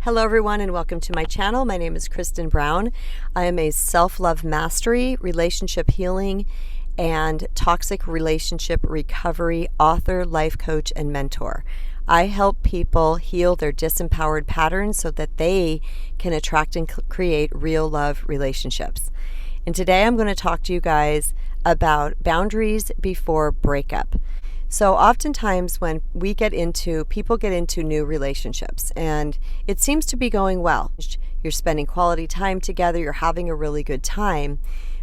Hello everyone and welcome to my channel. My name is Kristen Brown. I am a self-love mastery, relationship healing, and toxic relationship recovery author, life coach, and mentor. I help people heal their disempowered patterns so that they can attract and create real love relationships. And today I'm going to talk to you guys about boundaries before breakup. So oftentimes when people get into new relationships and it seems to be going well. You're spending quality time together, you're having a really good time,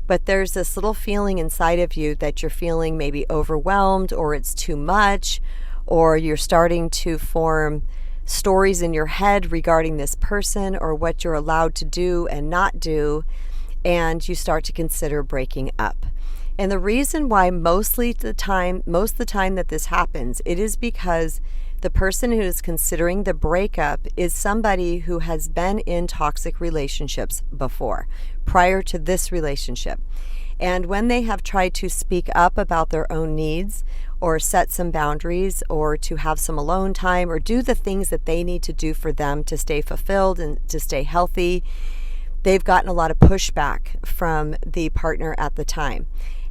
but there's this little feeling inside of you that you're feeling maybe overwhelmed, or it's too much, or you're starting to form stories in your head regarding this person or what you're allowed to do and not do, and you start to consider breaking up. And the reason why most of the time that this happens, it is because the person who is considering the breakup is somebody who has been in toxic relationships before, prior to this relationship. And when they have tried to speak up about their own needs or set some boundaries or to have some alone time or do the things that they need to do for them to stay fulfilled and to stay healthy, they've gotten a lot of pushback from the partner at the time.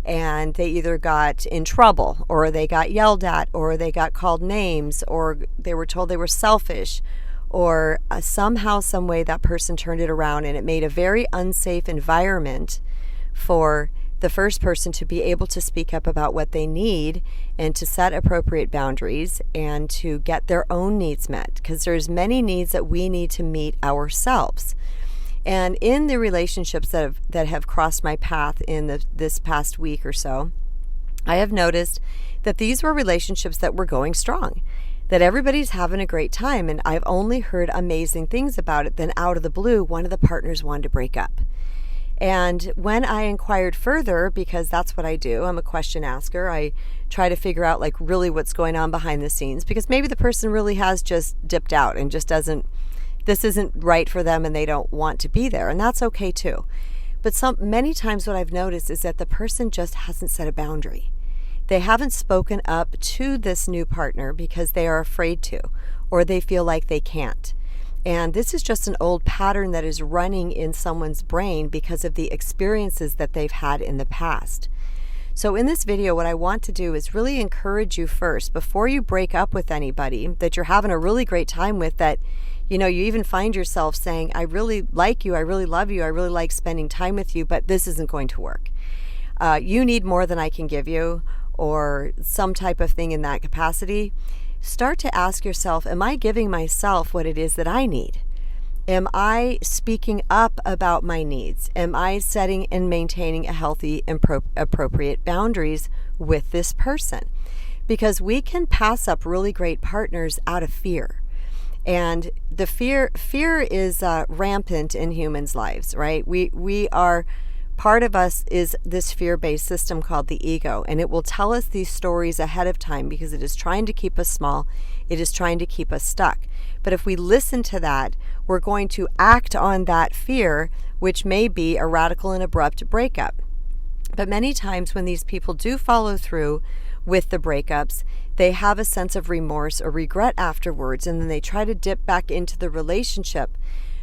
And they either got in trouble, or they got yelled at, or they got called names, or they were told they were selfish, or somehow, some way that person turned it around, and it made a very unsafe environment for the first person to be able to speak up about what they need and to set appropriate boundaries and to get their own needs met, because there's many needs that we need to meet ourselves. And in the relationships that have crossed my path in this past week or so, I have noticed that these were relationships that were going strong, that everybody's having a great time, and I've only heard amazing things about it. Then out of the blue, one of the partners wanted to break up. And when I inquired further, because that's what I do, I'm a question asker, I try to figure out really what's going on behind the scenes, because maybe the person really has just dipped out and just this isn't right for them and they don't want to be there, and that's okay too. But many times what I've noticed is that the person just hasn't set a boundary. They haven't spoken up to this new partner because they are afraid to, or they feel like they can't. And this is just an old pattern that is running in someone's brain because of the experiences that they've had in the past. So in this video, what I want to do is really encourage you first, before you break up with anybody that you're having a really great time with, that you even find yourself saying, I really like you, I really love you, I really like spending time with you, but this isn't going to work. You need more than I can give you, or some type of thing in that capacity. Start to ask yourself, am I giving myself what it is that I need? Am I speaking up about my needs? Am I setting and maintaining a healthy and appropriate boundaries with this person? Because we can pass up really great partners out of fear. And the fear is rampant in humans' lives, right? We are, part of us is this fear-based system called the ego, and it will tell us these stories ahead of time because it is trying to keep us small. It is trying to keep us stuck. But if we listen to that, we're going to act on that fear, which may be a radical and abrupt breakup. But many times when these people do follow through with the breakups, they have a sense of remorse or regret afterwards, and then they try to dip back into the relationship.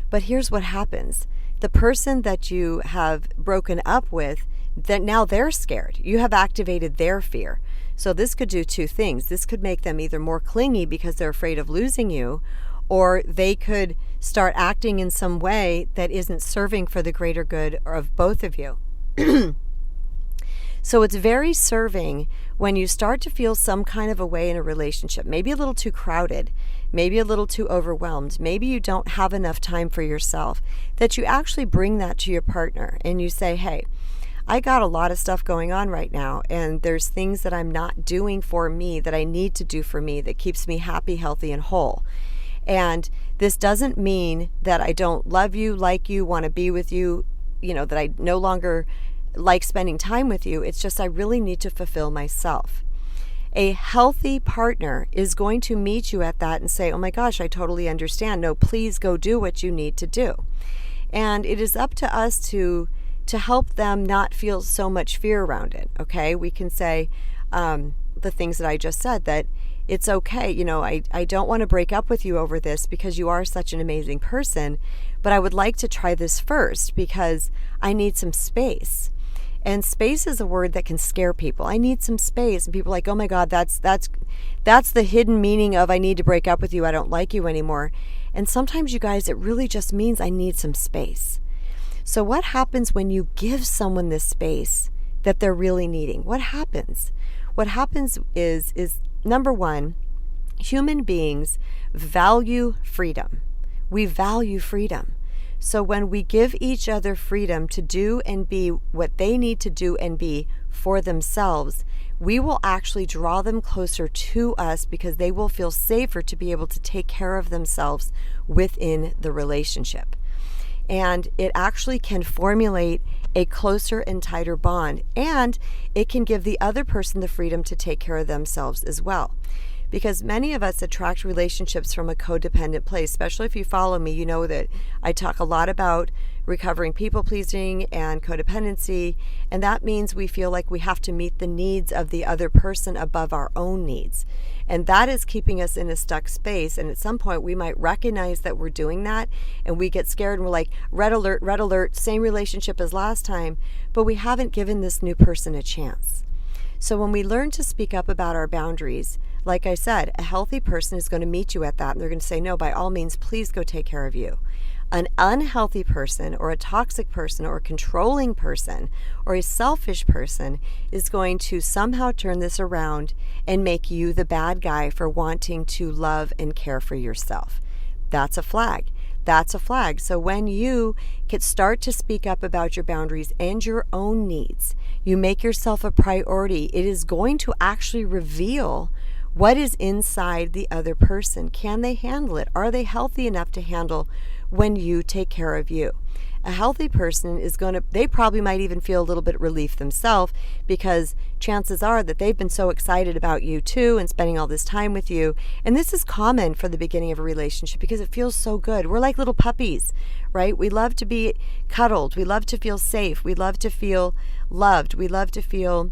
But here's what happens. The person that you have broken up with, that now they're scared. You have activated their fear. So this could do two things. This could make them either more clingy because they're afraid of losing you, or they could start acting in some way that isn't serving for the greater good of both of you. So it's very serving when you start to feel some kind of a way in a relationship, maybe a little too crowded, maybe a little too overwhelmed, maybe you don't have enough time for yourself, that you actually bring that to your partner and you say, hey, I got a lot of stuff going on right now, and there's things that I'm not doing for me that I need to do for me that keeps me happy, healthy, and whole. And this doesn't mean that I don't love you, like you, want to be with you, that I no longer like spending time with you. It's just I really need to fulfill myself. A healthy partner is going to meet you at that and say, oh my gosh, I totally understand. No, please go do what you need to do. And it is up to us to help them not feel so much fear around it. Okay, we can say the things that I just said, that it's okay. I don't want to break up with you over this because you are such an amazing person, but I would like to try this first because I need some space. And space is a word that can scare people. I need some space. And people are like, oh my God, that's the hidden meaning of I need to break up with you. I don't like you anymore. And sometimes, you guys, it really just means I need some space. So what happens when you give someone this space that they're really needing? What happens? What happens is number one, human beings value freedom. We value freedom. So when we give each other freedom to do and be what they need to do and be for themselves, we will actually draw them closer to us because they will feel safer to be able to take care of themselves within the relationship. And it actually can formulate a closer and tighter bond, and it can give the other person the freedom to take care of themselves as well. Because many of us attract relationships from a codependent place. Especially if you follow me, you know that I talk a lot about recovering people-pleasing and codependency, and that means we feel like we have to meet the needs of the other person above our own needs. And that is keeping us in a stuck space, and at some point we might recognize that we're doing that, and we get scared and we're like, red alert, same relationship as last time, but we haven't given this new person a chance. So when we learn to speak up about our boundaries, like I said, a healthy person is going to meet you at that, and they're going to say, no, by all means, please go take care of you. An unhealthy person or a toxic person or a controlling person or a selfish person is going to somehow turn this around and make you the bad guy for wanting to love and care for yourself. That's a flag. That's a flag. So when you can start to speak up about your boundaries and your own needs, you make yourself a priority, it is going to actually reveal what is inside the other person. Can they handle it? Are they healthy enough to handle when you take care of you? A healthy person they probably might even feel a little bit of relief themselves, because chances are that they've been so excited about you too and spending all this time with you. And this is common for the beginning of a relationship because it feels so good. We're like little puppies, right? We love to be cuddled. We love to feel safe. We love to feel loved. We love to feel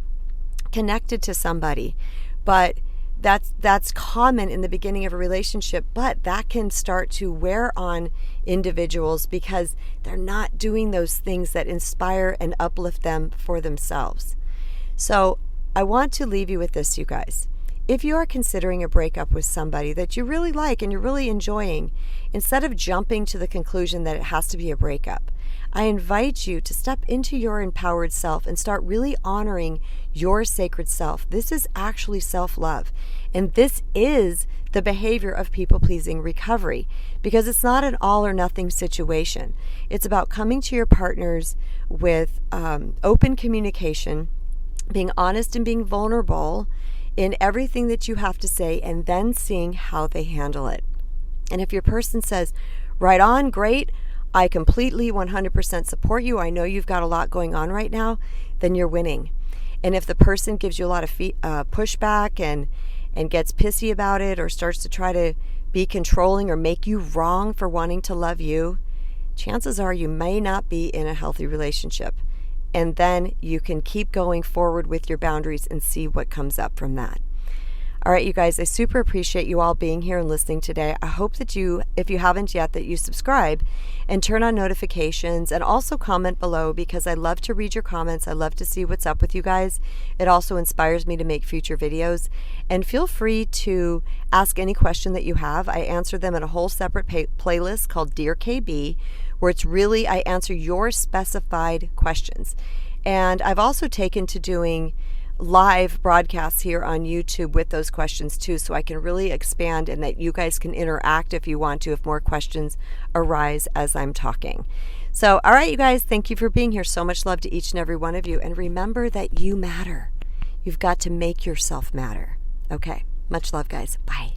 connected to somebody. But that's common in the beginning of a relationship, but that can start to wear on individuals because they're not doing those things that inspire and uplift them for themselves. So I want to leave you with this, you guys. If you are considering a breakup with somebody that you really like and you're really enjoying, instead of jumping to the conclusion that it has to be a breakup, I invite you to step into your empowered self and start really honoring your sacred self. This is actually self-love. And this is the behavior of people-pleasing recovery, because it's not an all or nothing situation. It's about coming to your partners with open communication, being honest and being vulnerable in everything that you have to say, and then seeing how they handle it. And if your person says, right on, great, I completely 100% support you, I know you've got a lot going on right now, then you're winning. And if the person gives you a lot of pushback and gets pissy about it, or starts to try to be controlling or make you wrong for wanting to love you, chances are you may not be in a healthy relationship. And then you can keep going forward with your boundaries and see what comes up from that. All right, you guys, I super appreciate you all being here and listening today. I hope that you, if you haven't yet, that you subscribe and turn on notifications, and also comment below, because I love to read your comments. I love to see what's up with you guys. It also inspires me to make future videos. And feel free to ask any question that you have. I answer them in a whole separate playlist called Dear KB, where it's really, I answer your specified questions. And I've also taken to doing live broadcasts here on YouTube with those questions too, so I can really expand, and that you guys can interact if you want to, if more questions arise as I'm talking. So, all right, you guys, thank you for being here. So much love to each and every one of you. And remember that you matter. You've got to make yourself matter. Okay, much love, guys. Bye.